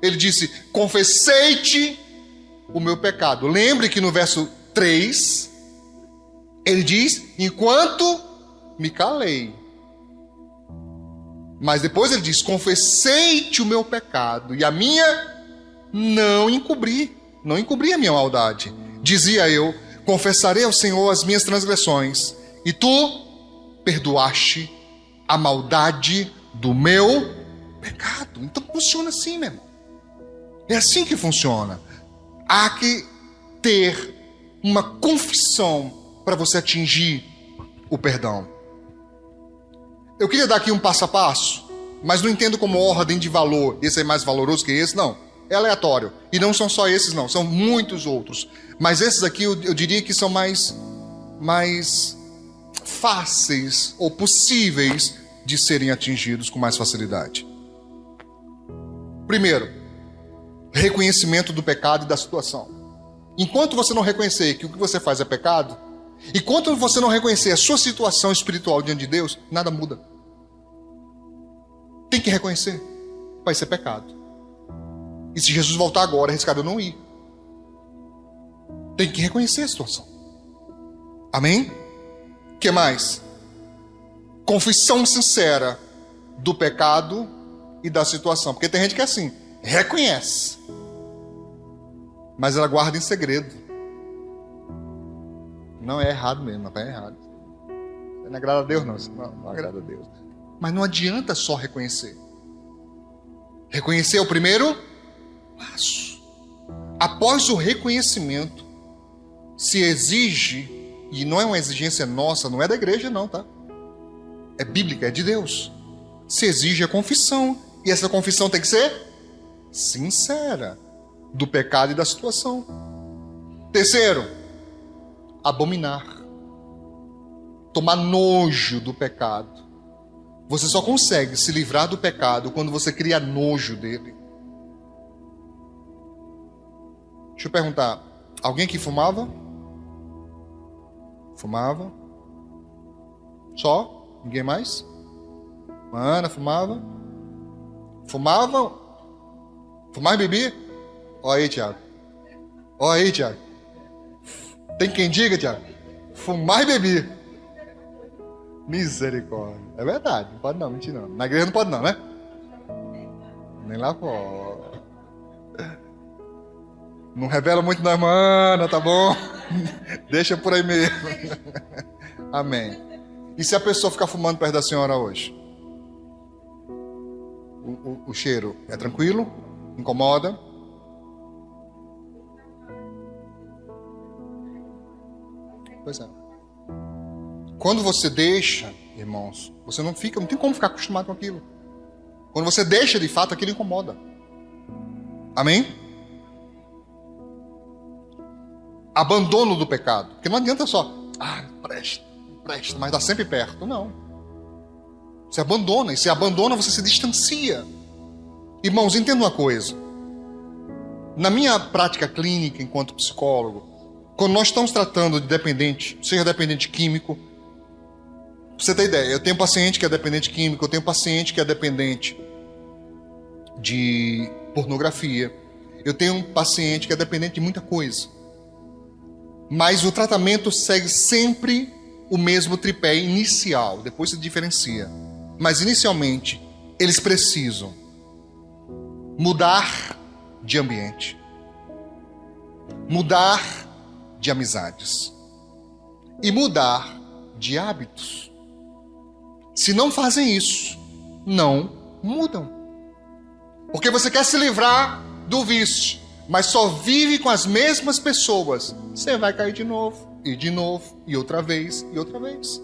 Ele disse: confessei-te o meu pecado. Lembre que no verso 3, ele diz: enquanto me calei. Mas depois ele diz: confessei-te o meu pecado, e a minha não encobri a minha maldade. Dizia eu: confessarei ao Senhor as minhas transgressões, e tu perdoaste a maldade do meu pecado. Então funciona assim, meu irmão. É assim que funciona. Há que ter uma confissão para você atingir o perdão. Eu queria dar aqui um passo a passo, mas não entendo como ordem de valor. Esse é mais valoroso que esse, não. É aleatório. E não são só esses, não. São muitos outros. Mas esses aqui eu diria que são mais fáceis ou possíveis de serem atingidos com mais facilidade. Primeiro, reconhecimento do pecado e da situação. Enquanto você não reconhecer que o que você faz é pecado, enquanto você não reconhecer a sua situação espiritual diante de Deus, nada muda. Tem que reconhecer. Vai ser pecado. E se Jesus voltar agora, é arriscado eu não ir. Tem que reconhecer a situação. Amém? O que mais? Confissão sincera do pecado e da situação. Porque tem gente que é assim, reconhece, mas ela guarda em segredo. Não, é errado mesmo, é errado. Não agrada a Deus, não agrada a Deus. Mas não adianta só reconhecer. Reconhecer é o primeiro passo. Após o reconhecimento, se exige, e não é uma exigência nossa, não é da igreja não, tá? É bíblica, é de Deus. Se exige a confissão, e essa confissão tem que ser sincera do pecado e da situação. Terceiro, abominar. Tomar nojo do pecado. Você só consegue se livrar do pecado quando você cria nojo dele. Deixa eu perguntar, alguém aqui fumava? Fumava? Só? Ninguém mais? Ana fumava? Fumava? Fumava e bebia? Olha aí, Tiago. Olha aí, Tiago. Tem quem diga, Tiago? Fumar e beber. Misericórdia. É verdade, não pode não, mentira não. Na igreja não pode não, né? Nem lá fora. Não revela muito não, irmã, tá bom? Deixa por aí mesmo. Amém. E se a pessoa ficar fumando perto da senhora hoje? O cheiro é tranquilo? Incomoda? Pois é. Quando você deixa, irmãos, você não tem como ficar acostumado com aquilo. Quando você deixa de fato, aquilo incomoda. Amém? Abandono do pecado. Porque não adianta só, presta, mas está sempre perto. Não. Você abandona, e se abandona, você se distancia. Irmãos, entenda uma coisa. Na minha prática clínica, enquanto psicólogo, quando nós estamos tratando de dependente, seja dependente químico, pra você ter ideia, eu tenho paciente que é dependente químico, eu tenho paciente que é dependente de pornografia, eu tenho um paciente que é dependente de muita coisa. Mas o tratamento segue sempre o mesmo tripé inicial, depois se diferencia. Mas inicialmente, eles precisam mudar de ambiente, mudar de amizades e mudar de hábitos. Se não fazem isso, não mudam. Porque você quer se livrar do vício, mas só vive com as mesmas pessoas, você vai cair de novo, e outra vez, e outra vez.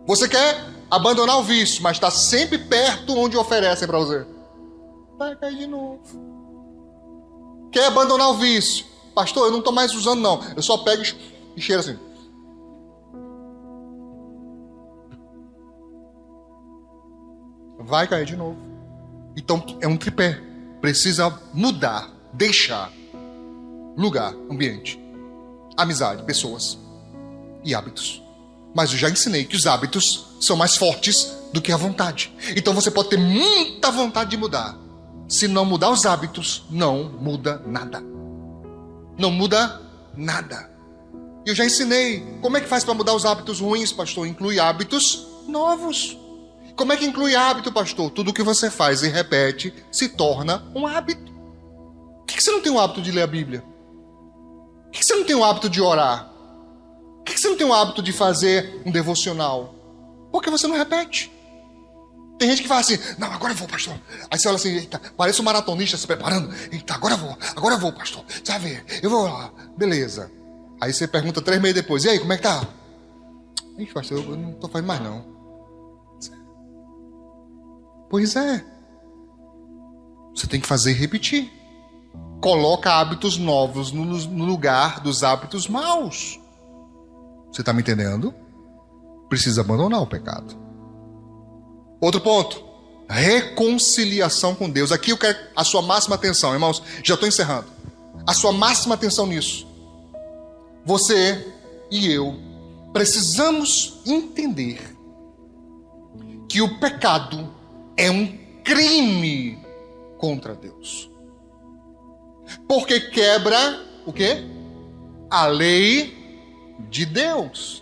Você quer abandonar o vício, mas está sempre perto onde oferecem para você, vai cair de novo. Quer abandonar o vício? Pastor, eu não estou mais usando não, eu só pego e cheiro assim. Vai cair de novo. Então é um tripé. Precisa mudar, deixar lugar, ambiente, amizade, pessoas e hábitos. Mas eu já ensinei que os hábitos são mais fortes do que a vontade. Então você pode ter muita vontade de mudar. se não mudar os hábitos, não muda nada. Não muda nada. Eu já ensinei. Como é que faz para mudar os hábitos ruins, pastor? Inclui hábitos novos. Como é que inclui hábito, pastor? Tudo que você faz e repete se torna um hábito. Por que você não tem o hábito de ler a Bíblia? Por que você não tem o hábito de orar? Por que você não tem o hábito de fazer um devocional? Porque você não repete. Tem gente que fala assim, não, agora eu vou, pastor. Aí você olha assim, eita, parece um maratonista se preparando. Eita, agora eu vou, pastor. Sabe, eu vou lá. Beleza. Aí você pergunta 3 meses depois, e aí, como é que tá? Ixi, pastor, eu não tô fazendo mais não. Pois é. Você tem que fazer e repetir. Coloca hábitos novos no lugar dos hábitos maus. Você está me entendendo? Precisa abandonar o pecado. Outro ponto. Reconciliação com Deus. Aqui eu quero a sua máxima atenção, irmãos. Já estou encerrando. A sua máxima atenção nisso. Você e eu precisamos entender que o pecado é um crime contra Deus. Porque quebra o quê? A lei de Deus.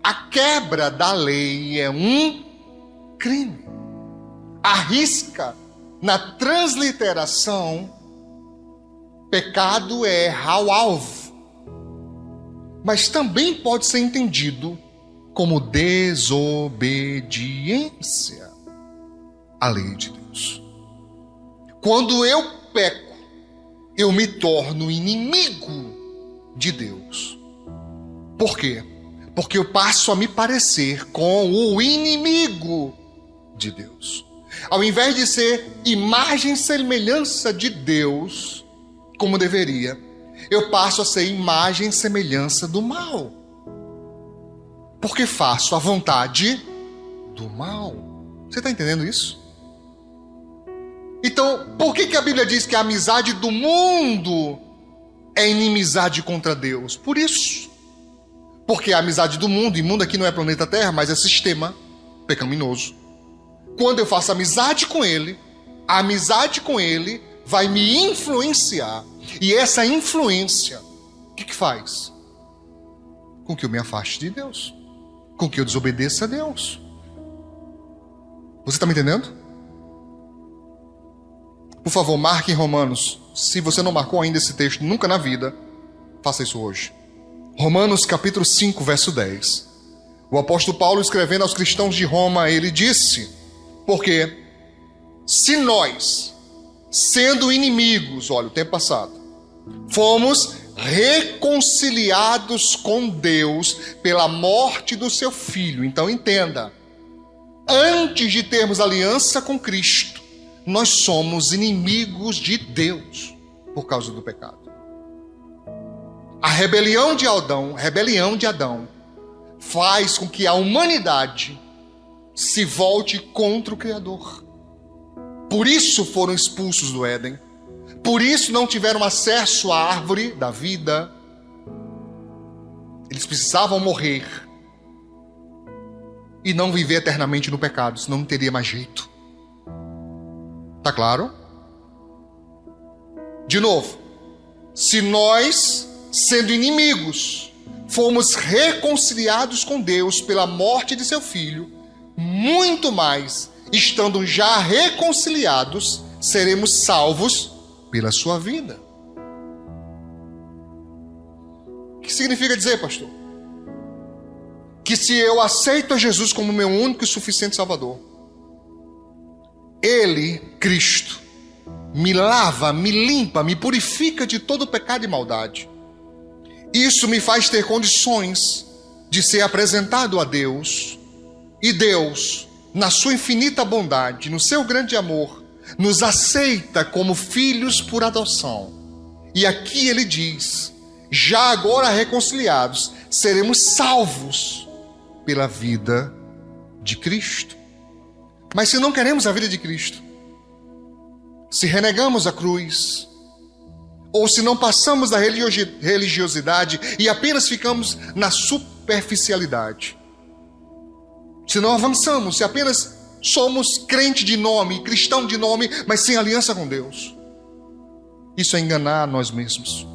A quebra da lei é um crime. Arrisca na transliteração, pecado é errar o alvo. Mas também pode ser entendido como desobediência à lei de Deus. Quando eu peco, eu me torno inimigo de Deus. Por quê? Porque eu passo a me parecer com o inimigo de Deus. Ao invés de ser imagem e semelhança de Deus, como deveria, eu passo a ser imagem e semelhança do mal. Porque faço a vontade do mal. Você está entendendo isso? Então, por que a Bíblia diz que a amizade do mundo é inimizade contra Deus? Por isso. Porque a amizade do mundo, e mundo aqui não é planeta Terra, mas é sistema pecaminoso. Quando eu faço amizade com ele, a amizade com ele vai me influenciar. E essa influência, o que faz? Com que eu me afaste de Deus. Com que eu desobedeça a Deus. Você está me entendendo? Por favor, marque em Romanos. Se você não marcou ainda esse texto, nunca na vida, faça isso hoje. Romanos capítulo 5, verso 10. O apóstolo Paulo, escrevendo aos cristãos de Roma, ele disse: porque se nós, sendo inimigos, olha o tempo passado, fomos reconciliados com Deus pela morte do seu Filho. Então entenda, antes de termos aliança com Cristo, nós somos inimigos de Deus por causa do pecado. A rebelião de Adão, faz com que a humanidade se volte contra o Criador. Por isso foram expulsos do Éden. Por isso não tiveram acesso à árvore da vida. Eles precisavam morrer e não viver eternamente no pecado, senão não teria mais jeito. Tá claro? De novo, se nós, sendo inimigos, fomos reconciliados com Deus pela morte de seu Filho, muito mais, estando já reconciliados, seremos salvos pela sua vida. O que significa dizer, pastor? Que se eu aceito a Jesus como meu único e suficiente Salvador, Ele, Cristo, me lava, me limpa, me purifica de todo pecado e maldade. Isso me faz ter condições de ser apresentado a Deus. E Deus, na sua infinita bondade, no seu grande amor, nos aceita como filhos por adoção. E aqui ele diz, já agora reconciliados, seremos salvos pela vida de Cristo. Mas se não queremos a vida de Cristo, se renegamos a cruz, ou se não passamos da religiosidade e apenas ficamos na superficialidade, se não avançamos, se apenas somos crente de nome, cristão de nome, mas sem aliança com Deus. Isso é enganar nós mesmos.